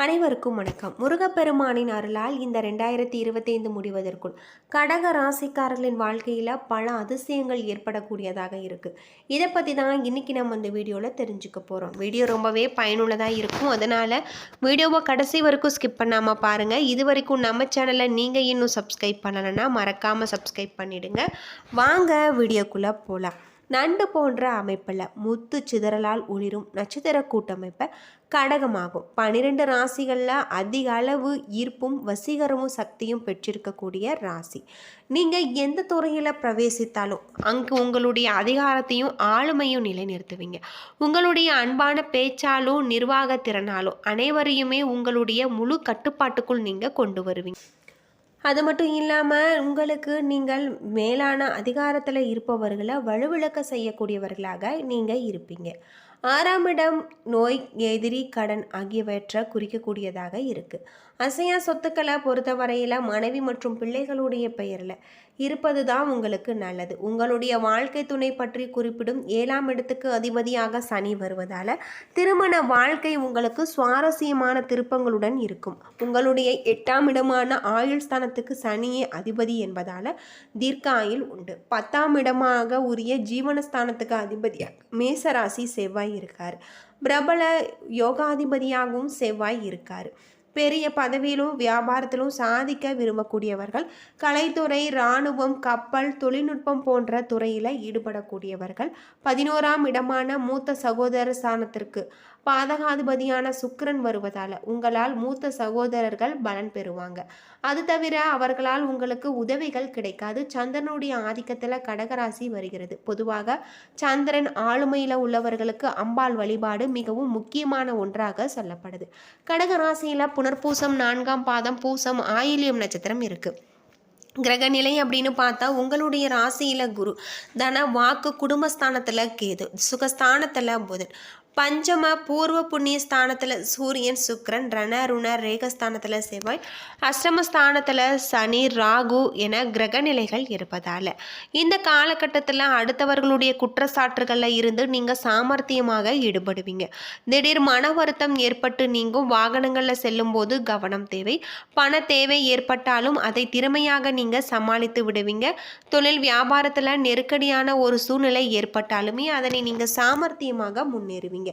அனைவருக்கும் வணக்கம். முருகப்பெருமானின் அருளால் இந்த 2025 முடிவதற்குள் கடக ராசிக்காரர்களின் வாழ்க்கையில் பல அதிசயங்கள் ஏற்படக்கூடியதாக இருக்குது. இதை பற்றி தான் இன்றைக்கி நம்ம இந்த வீடியோவில் தெரிஞ்சுக்க போகிறோம். வீடியோ ரொம்பவே பயனுள்ளதாக இருக்கும். அதனால் வீடியோவை கடைசி வரைக்கும் ஸ்கிப் பண்ணாமல் பாருங்கள். இது வரைக்கும் நம்ம சேனலை நீங்கள் இன்னும் சப்ஸ்கிரைப் பண்ணலைன்னா மறக்காமல் சப்ஸ்கிரைப் பண்ணிவிடுங்க. வாங்க வீடியோக்குள்ளே போகலாம். நண்டு போன்ற அமைப்பில் முத்து சிதறலால் ஒளிரும் நட்சத்திர கூட்டமைப்பை கடகமாகும். 12 ராசிகளில் அதிக அளவு ஈர்ப்பும் வசீகரமும் சக்தியும் பெற்றிருக்கக்கூடிய ராசி. நீங்கள் எந்த துறையில் பிரவேசித்தாலும் அங்கு உங்களுடைய அதிகாரத்தையும் ஆளுமையும் நிலைநிறுத்துவீங்க. உங்களுடைய அன்பான பேச்சாலும் நிர்வாக திறனாலும் அனைவரையுமே உங்களுடைய முழு கட்டுப்பாட்டுக்குள் நீங்கள் கொண்டு வருவீங்க. அது மட்டும் இல்லாமல் உங்களுக்கு நீங்கள் மேலான அதிகாரத்தில் இருப்பவர்களை வலுவிழக்க செய்யக்கூடியவர்களாக நீங்கள் இருப்பீங்க. 6ஆம் இடம் நோய், எதிரி, கடன் ஆகியவற்றை குறிக்கக்கூடியதாக இருக்குது. அசையா சொத்துக்களை பொறுத்தவரையில் மனைவி மற்றும் பிள்ளைகளுடைய பெயரில் இருப்பது தான் உங்களுக்கு நல்லது. உங்களுடைய வாழ்க்கை துணை பற்றி குறிப்பிடும் 7ஆம் இடத்துக்கு அதிபதியாக சனி வருவதால் திருமண வாழ்க்கை உங்களுக்கு சுவாரஸ்யமான திருப்பங்களுடன் இருக்கும். உங்களுடைய 8ஆம் இடமான ஆயுள் ஸ்தானத்துக்கு சனியே அதிபதி என்பதால் தீர்க்க ஆயுள் உண்டு. 10ஆம் இடமாக உரிய ஜீவனஸ்தானத்துக்கு அதிபதியாக மேசராசி செவ்வாய் இருக்கார். பிரபல யோகாதிபதியாகவும் செவ்வாய் இருக்கார். பெரிய பதவியிலும் வியாபாரத்திலும் சாதிக்க விரும்பக்கூடியவர்கள், கலைத்துறை, இராணுவம், கப்பல், தொழில்நுட்பம் போன்ற துறையில் ஈடுபடக்கூடியவர்கள். 11ஆம் இடமான மூத்த சகோதர ஸ்தானத்திற்கு பாதகாதிபதியான சுக்கிரன் வருவதால் உங்களால் மூத்த சகோதரர்கள் பலன் பெறுவாங்க. அது தவிர அவர்களால் உங்களுக்கு உதவிகள் கிடைக்காது. சந்திரனுடைய ஆதிக்கத்தில் கடகராசி வருகிறது. பொதுவாக சந்திரன் ஆளுமையில் உள்ளவர்களுக்கு அம்பாள் வழிபாடு மிகவும் முக்கியமான ஒன்றாக சொல்லப்படுது. கடகராசியில் புனர்பூசம் 4ஆம் பாதம், பூசம், ஆயில்யம் நட்சத்திரம் இருக்குது. கிரகநிலை அப்படின்னு பார்த்தா உங்களுடைய ராசியில் குரு, தன வாக்கு குடும்பஸ்தானத்தில் கேது, சுகஸ்தானத்தில் புதன், பஞ்சம பூர்வ புண்ணிய ஸ்தானத்தில் சூரியன், சுக்கிரன், ரண ருண ரேகஸ்தானத்தில் செவ்வாய், அஷ்டமஸ்தானத்தில் சனி, ராகு என கிரகநிலைகள் இருப்பதால் இந்த காலகட்டத்தில் அடுத்தவர்களுடைய குற்றச்சாட்டுகளில் இருந்து நீங்கள் சாமர்த்தியமாக ஈடுபடுவீங்க. திடீர் மன வருத்தம் ஏற்பட்டு நீங்கும். வாகனங்களில் செல்லும் போது கவனம் தேவை. பண தேவை ஏற்பட்டாலும் அதை திறமையாக நீங்கள் சமாளித்து விடுவீங்க. தொழில் வியாபாரத்தில் நெருக்கடியான ஒரு சூழ்நிலை ஏற்பட்டாலுமே அதனை நீங்கள் சாமர்த்தியமாக முன்னேறுவீங்க.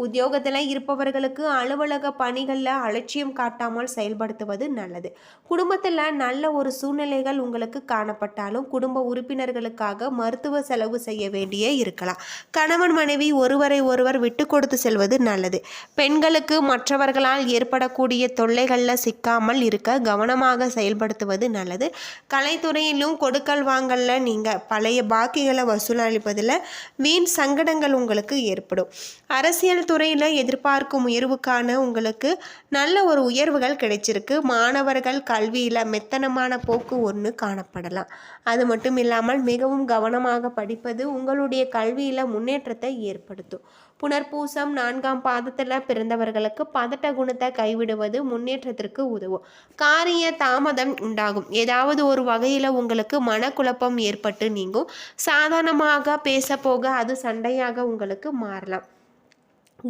உத்தியோகத்தில் இருப்பவர்களுக்கு அலுவலக பணிகளில் அலட்சியம் காட்டாமல் செயல்படுத்துவது நல்லது. குடும்பத்தில் நல்ல ஒரு சூழ்நிலைகள் உங்களுக்கு காணப்பட்டாலும் குடும்ப உறுப்பினர்களுக்காக மருத்துவ செலவு செய்ய வேண்டியே இருக்கலாம். கணவன் மனைவி ஒருவரை ஒருவர் விட்டு கொடுத்து செல்வது நல்லது. பெண்களுக்கு மற்றவர்களால் ஏற்படக்கூடிய தொல்லைகளில் சிக்காமல் இருக்க கவனமாக செயல்படுத்துவது நல்லது. கலைத்துறையிலும் கொடுக்கல் வாங்கல நீங்கள் பழைய பாக்கிகளை வசூலளிப்பதில் வீண் சங்கடங்கள் உங்களுக்கு ஏற்படும். அரசியல் துறையில் எதிர்பார்க்கும் உயர்வுக்கான உங்களுக்கு நல்ல ஒரு உயர்வுகள் கிடைச்சிருக்கு. மாணவர்கள் கல்வியில் மெத்தனமான போக்கு ஒன்று காணப்படலாம். அது மட்டும் இல்லாமல் மிகவும் கவனமாக படிப்பது உங்களுடைய கல்வியில் முன்னேற்றத்தை ஏற்படுத்தும். புனர்பூசம் 4ஆம் பாதத்தில் பிறந்தவர்களுக்கு பதட்ட குணத்தை கைவிடுவது முன்னேற்றத்திற்கு உதவும். காரிய தாமதம் உண்டாகும். ஏதாவது ஒரு வகையில் உங்களுக்கு மனக்குழப்பம் ஏற்பட்டு நீங்கும். சாதாரணமாக பேச போக அது சண்டையாக உங்களுக்கு மாறலாம்.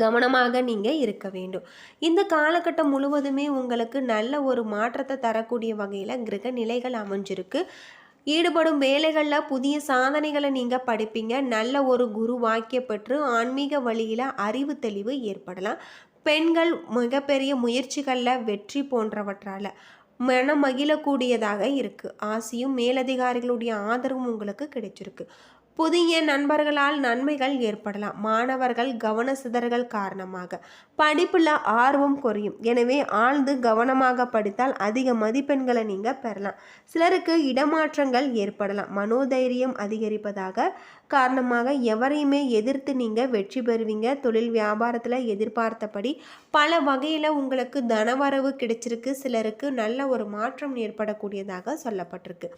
கவனமாக நீங்கள் இருக்க வேண்டும். இந்த காலகட்டம் முழுவதுமே உங்களுக்கு நல்ல ஒரு மாற்றத்தை தரக்கூடிய வகையில் கிரக நிலைகள் அமைஞ்சிருக்கு. ஈடுபடும் வேலைகளில் புதிய சாதனைகளை நீங்கள் படிப்பீங்க. நல்ல ஒரு குரு வாக்கிய பெற்று ஆன்மீக வழியில் அறிவு தெளிவு ஏற்படலாம். பெண்கள் மிகப்பெரிய முயற்சிகளில் வெற்றி போன்றவற்றால் மனம் மகிழக்கூடியதாக இருக்குது. ஆசையும் மேலதிகாரிகளுடைய ஆதரவும் உங்களுக்கு கிடைச்சிருக்கு. புதிய நண்பர்களால் நன்மைகள் ஏற்படலாம். மாணவர்கள் கவன சிதறல் காரணமாக படிப்பில் ஆர்வம் குறையும். எனவே ஆழ்ந்து கவனமாக படித்தால் அதிக மதிப்பெண்களை நீங்கள் பெறலாம். சிலருக்கு இடமாற்றங்கள் ஏற்படலாம். மனோதைரியம் அதிகரிப்பதாக காரணமாக எவரையுமே எதிர்த்து நீங்கள் வெற்றி பெறுவீங்க. தொழில் வியாபாரத்தில் எதிர்பார்த்தபடி பல வகையில் உங்களுக்கு தனவரவு கிடைச்சிருக்கு. சிலருக்கு நல்ல ஒரு மாற்றம் ஏற்படக்கூடியதாக சொல்லப்பட்டிருக்கு.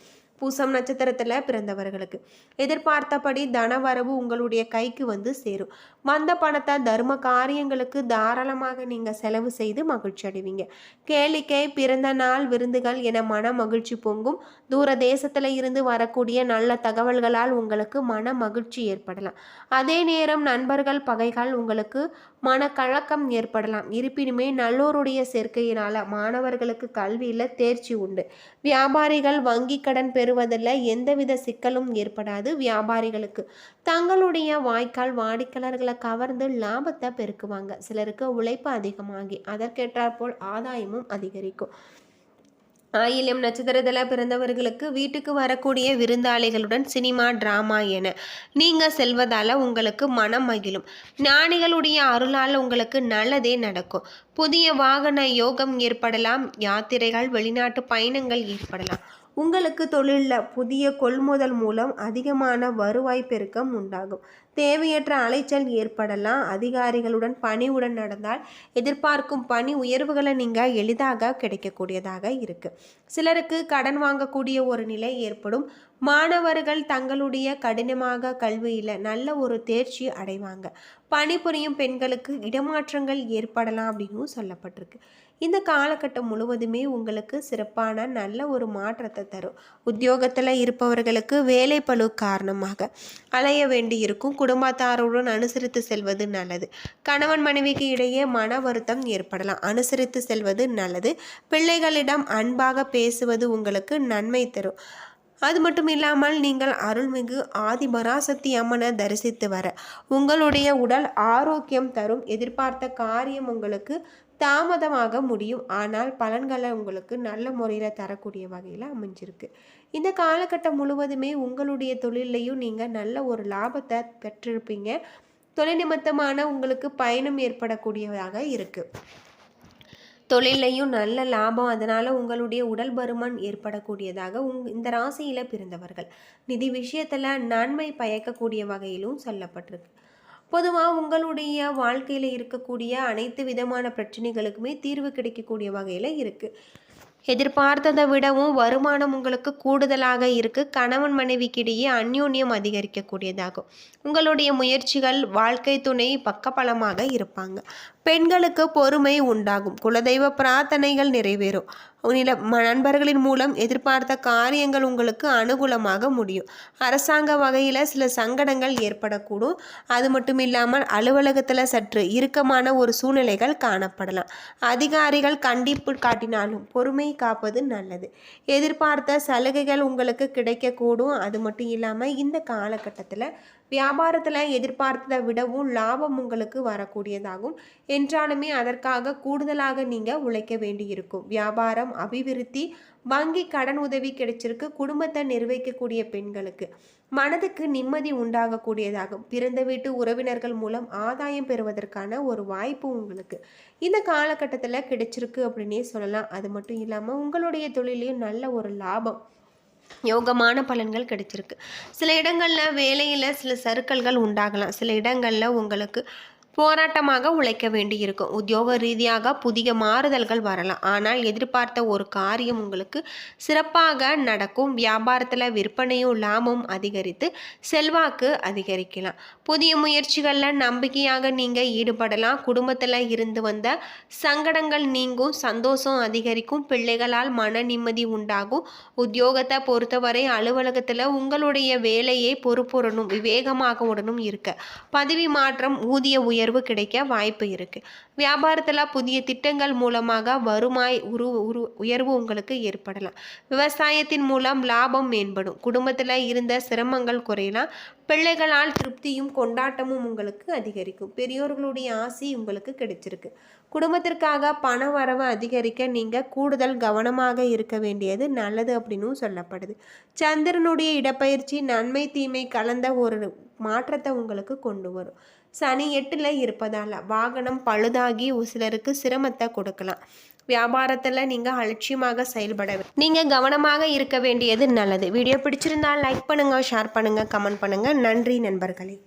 பூசம் நட்சத்திரத்தில் பிறந்தவர்களுக்கு எதிர்பார்த்தபடி தனவரவு உங்களுடைய கைக்கு வந்து சேரும். வந்த பணத்தை தர்ம காரியங்களுக்கு தாராளமாக நீங்கள் செலவு செய்து மகிழ்ச்சி அடைவீங்க. கேளிக்கை, பிறந்த நாள் விருந்துகள் என மன மகிழ்ச்சி பொங்கும். தூர தேசத்தில் இருந்து வரக்கூடிய நல்ல தகவல்களால் உங்களுக்கு மன மகிழ்ச்சி ஏற்படலாம். அதே நேரம் நண்பர்கள் பகைகள் உங்களுக்கு மனக்கலக்கம் ஏற்படலாம். இருப்பினுமே நல்லோருடைய சேர்க்கையினால் மாணவர்களுக்கு கல்வியில் தேர்ச்சி உண்டு. வியாபாரிகள் வங்கி கடன் பெறுவதில் எந்தவித சிக்கலும் ஏற்படாது. வியாபாரிகளுக்கு தங்களுடைய வாய்க்கால் வாடிக்கையாளர்களை கவர்ந்து லாபத்தை பெருக்குவாங்க. சிலருக்கு உழைப்பு அதிகமாகி அதற்கேற்றாற்போல் ஆதாயமும் அதிகரிக்கும். ஆயில்யம் நட்சத்திரத்தில் பிறந்தவர்களுக்கு வீட்டுக்கு வரக்கூடிய விருந்தாளிகளுடன் சினிமா டிராமா என நீங்கள் செல்வதால் உங்களுக்கு மனம் மகிழும். ஞானிகளுடைய அருளால் உங்களுக்கு நல்லதே நடக்கும். புதிய வாகன யோகம் ஏற்படலாம். யாத்திரைகள் வெளிநாட்டு பயணங்கள் ஏற்படலாம். உங்களுக்கு தொழிலில் புதிய கொள்முதல் மூலம் அதிகமான வருவாய் பெருக்கம் உண்டாகும். தேவையற்ற அலைச்சல் ஏற்படலாம். அதிகாரிகளுடன் பணிவுடன் நடந்தால் எதிர்பார்க்கும் பணி உயர்வுகளை நீங்கள் எளிதாக கிடைக்கக்கூடியதாக இருக்குது. சிலருக்கு கடன் வாங்கக்கூடிய ஒரு நிலை ஏற்படும். மாணவர்கள் தங்களுடைய கடினமாக கல்வியில் நல்ல ஒரு தேர்ச்சி அடைவாங்க. பணிபுரியும் பெண்களுக்கு இடமாற்றங்கள் ஏற்படலாம் அப்படின்னு சொல்லப்பட்டிருக்கு. இந்த காலகட்டம் முழுவதுமே உங்களுக்கு சிறப்பான நல்ல ஒரு மாற்றத்தை தரும். உத்தியோகத்தில் இருப்பவர்களுக்கு வேலை பளு காரணமாக அலைய வேண்டி இருக்கும். குடும்பத்தாருடன் அனுசரித்து செல்வது நல்லது. கணவன் மனைவிக்கு இடையே மன வருத்தம் ஏற்படலாம். அனுசரித்து செல்வது நல்லது. பிள்ளைகளிடம் அன்பாக பேசுவது உங்களுக்கு நன்மை தரும். அது மட்டும் இல்லாமல் நீங்கள் அருள்மிகு ஆதிபராசக்தி அம்மனை தரிசித்து வர உங்களுடைய உடல் ஆரோக்கியம் தரும். எதிர்பார்த்த காரியம் உங்களுக்கு தாமதமாக முடியும். ஆனால் பலன்களை உங்களுக்கு நல்ல முறையில் தரக்கூடிய வகையில் அமைஞ்சிருக்கு. இந்த காலகட்டம் முழுவதுமே உங்களுடைய தொழிலையும் நீங்கள் நல்ல ஒரு லாபத்தை பெற்றிருப்பீங்க. தொழில் நிமித்தமான உங்களுக்கு பயணம் ஏற்படக்கூடியதாக இருக்குது. தொழிலையும் நல்ல லாபம். அதனால் உங்களுடைய உடல் பருமன் ஏற்படக்கூடியதாக இந்த ராசியில் பிறந்தவர்கள் நிதி விஷயத்தில் நன்மை பயக்கக்கூடிய வகையிலும் சொல்லப்பட்டிருக்கு. பொதுவாக உங்களுடைய வாழ்க்கையில் இருக்கக்கூடிய அனைத்து விதமான பிரச்சனைகளுக்குமே தீர்வு கிடைக்கக்கூடிய வகையில் இருக்குது. எதிர்பார்த்ததை விடவும் வருமானம் உங்களுக்கு கூடுதலாக இருக்குது. கணவன் மனைவிக்கிடையே அந்யோன்யம் அதிகரிக்கக்கூடியதாகும். உங்களுடைய முயற்சிகள் வாழ்க்கை துணை பக்கபலமாக இருப்பாங்க. பெண்களுக்கு பொறுமை உண்டாகும். குலதெய்வ பிரார்த்தனைகள் நிறைவேறும். நண்பர்களின் மூலம் எதிர்பார்த்த காரியங்கள் உங்களுக்கு அனுகூலமாக முடியும். அரசாங்க வகையில் சில சங்கடங்கள் ஏற்படக்கூடும். அது மட்டும் இல்லாமல் அலுவலகத்தில் சற்று இறுக்கமான ஒரு சூழ்நிலைகள் காணப்படலாம். அதிகாரிகள் கண்டிப்பு காட்டினாலும் பொறுமை காப்பது நல்லது. எதிர்பார்த்த சலுகைகள் உங்களுக்கு கிடைக்கக்கூடும். அது மட்டும் இல்லாமல் இந்த காலகட்டத்தில் வியாபாரத்தில் எதிர்பார்த்ததை விடவும் லாபம் உங்களுக்கு வரக்கூடியதாகும். என்றாலுமே அதற்காக கூடுதலாக நீங்கள் உழைக்க வேண்டியிருக்கும். வியாபாரம் அபிவிருத்தி, வங்கி கடன் உதவி கிடைச்சிருக்கு. குடும்பத்தை நிர்வகிக்கக்கூடிய பெண்களுக்கு மனதுக்கு நிம்மதி உண்டாகக்கூடியதாகும். பிறந்த வீட்டு உறவினர்கள் மூலம் ஆதாயம் பெறுவதற்கான ஒரு வாய்ப்பு உங்களுக்கு இந்த காலகட்டத்தில் கிடைச்சிருக்கு அப்படின்னே சொல்லலாம். அது மட்டும் இல்லாமல் உங்களுடைய தொழிலையும் நல்ல ஒரு லாபம் யோகமான பலன்கள் கிடைச்சிருக்கு. சில இடங்களில் வேலையில் சில சறுக்கல்கள் உண்டாகலாம். சில இடங்களில் உங்களுக்கு போராட்டமாக உழைக்க வேண்டி இருக்கும். உத்தியோக ரீதியாக புதிய மாறுதல்கள் வரலாம். ஆனால் எதிர்பார்த்த ஒரு காரியம் உங்களுக்கு சிறப்பாக நடக்கும். வியாபாரத்தில் விற்பனையும் லாபமும் அதிகரித்து செல்வாக்கு அதிகரிக்கலாம். புதிய முயற்சிகளில் நம்பிக்கையாக நீங்கள் ஈடுபடலாம். குடும்பத்தில் இருந்து வந்த சங்கடங்கள் நீங்கும். சந்தோஷம் அதிகரிக்கும். பிள்ளைகளால் மன நிம்மதி உண்டாகும். உத்தியோகத்தை பொறுத்தவரை அலுவலகத்தில் உங்களுடைய வேலையை பொறுப்புடனும் விவேகமாக உடனும் இருக்க பதவி மாற்றம், ஊதிய உயர்வு கிடைக்க வாய்ப்பு இருக்கு. வியாபாரத்தில் புதிய திட்டங்கள் மூலமாக வருமாய் உயர்வு உங்களுக்கு ஏற்படலாம். விவசாயத்தின் மூலம் லாபம் மேம்படும். குடும்பத்தில் இருந்த சிரமங்கள் குறையலாம். பிள்ளைகளால் திருப்தியும் கொண்டாட்டமும் உங்களுக்கு அதிகரிக்கும். பெரியோர்களுடைய ஆசி உங்களுக்கு கிடைச்சிருக்கு. குடும்பத்திற்காக பண வரவு அதிகரிக்க நீங்கள் கூடுதல் கவனமாக இருக்க வேண்டியது நல்லது அப்படின்னு சொல்லப்படுது. சந்திரனுடைய இடப்பெயர்ச்சி நன்மை தீமை கலந்த ஒரு மாற்றத்தை உங்களுக்கு கொண்டு வரும். சனி 8ல் இருப்பதால் வாகனம் பழுதாகி சிலருக்கு சிரமத்தை கொடுக்கலாம். வியாபாரத்தில் நீங்கள் அலட்சியமாக செயல்பட நீங்கள் கவனமாக இருக்க வேண்டியது நல்லது. வீடியோ பிடிச்சிருந்தால் லைக் பண்ணுங்கள், ஷேர் பண்ணுங்கள், கமெண்ட் பண்ணுங்கள். நன்றி நண்பர்களே.